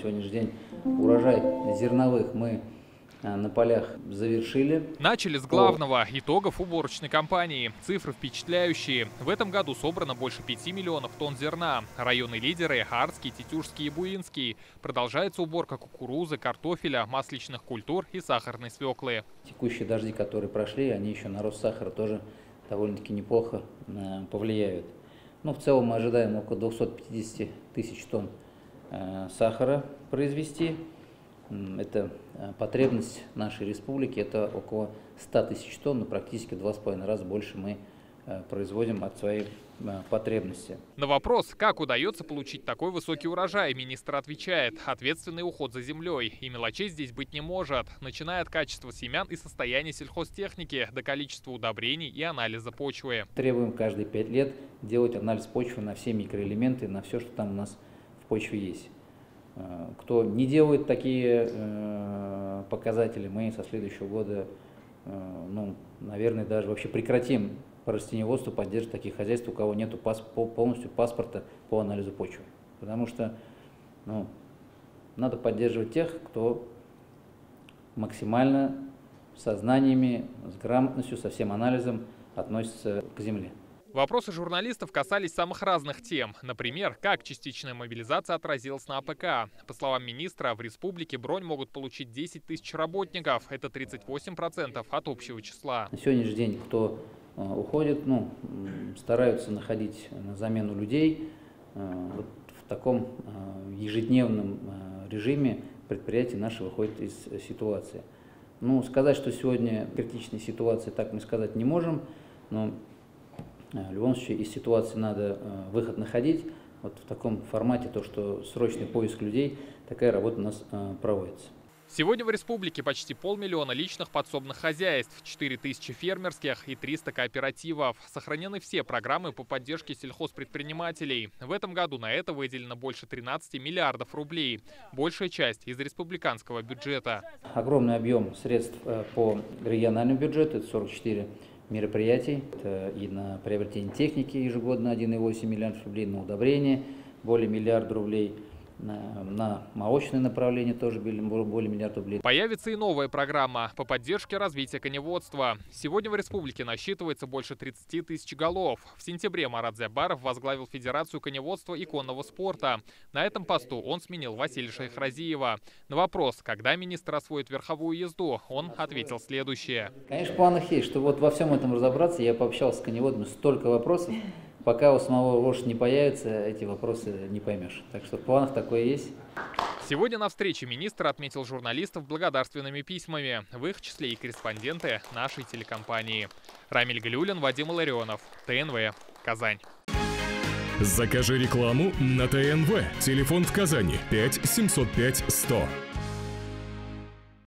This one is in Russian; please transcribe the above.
сегодняшний день урожай зерновых мы на полях завершили. Начали с главного – итогов уборочной кампании. Цифры впечатляющие. В этом году собрано больше 5 миллионов тонн зерна. Районы лидеры – Арский, Тетюшский и Буинский. Продолжается уборка кукурузы, картофеля, масличных культур и сахарной свеклы. Текущие дожди, которые прошли, они еще на рост сахара тоже довольно-таки неплохо повлияют. Ну, в целом мы ожидаем около 250 тысяч тонн сахара произвести. Это потребность нашей республики, это около 100 тысяч тонн, но практически 2,5 раза больше мы производим от своей потребности. На вопрос, как удается получить такой высокий урожай, министр отвечает: ответственный уход за землей. И мелочей здесь быть не может, начиная от качества семян и состояния сельхозтехники до количества удобрений и анализа почвы. Требуем каждые 5 лет делать анализ почвы на все микроэлементы, на все, что там у нас в почве есть. Кто не делает такие показатели, мы со следующего года, наверное, даже вообще прекратим по растениеводству поддерживать таких хозяйств, у кого нет полностью паспорта по анализу почвы. Потому что надо поддерживать тех, кто максимально со знаниями, с грамотностью, со всем анализом относится к земле. Вопросы журналистов касались самых разных тем. Например, как частичная мобилизация отразилась на АПК. По словам министра, в республике бронь могут получить 10 тысяч работников. Это 38% от общего числа. На сегодняшний день, кто уходит, стараются находить на замену людей. Вот в таком ежедневном режиме предприятие наше выходит из ситуации. Сказать, что сегодня критичная ситуация, так мы сказать не можем, но в любом случае из ситуации надо выход находить. Вот в таком формате, то, что срочный поиск людей, такая работа у нас проводится. Сегодня в республике почти 500 000 личных подсобных хозяйств, 4000 фермерских и 300 кооперативов. Сохранены все программы по поддержке сельхозпредпринимателей. В этом году на это выделено больше 13 миллиардов рублей. Большая часть из республиканского бюджета. Огромный объем средств по региональному бюджету, это 44 мероприятий. Это и на приобретение техники ежегодно 1,8 миллиардов рублей, на удобрение более миллиарда рублей. На молочное направление тоже более миллиарда рублей. Появится и новая программа по поддержке развития коневодства. Сегодня в республике насчитывается больше 30 тысяч голов. В сентябре Марат Зябаров возглавил Федерацию коневодства и конного спорта. На этом посту он сменил Василия Шайхразиева. На вопрос, когда министр освоит верховую езду, он ответил следующее. Конечно, в планах есть, что вот во всем этом разобраться. Я пообщался с коневодами, столько вопросов. Пока у самого лошадь не появится, эти вопросы не поймешь. Так что в планах такое есть. Сегодня на встрече министр отметил журналистов благодарственными письмами. В их числе и корреспонденты нашей телекомпании. Рамиль Галиуллин, Вадим Илларионов, ТНВ, Казань. Закажи рекламу на ТНВ. Телефон в Казани 5 705 100.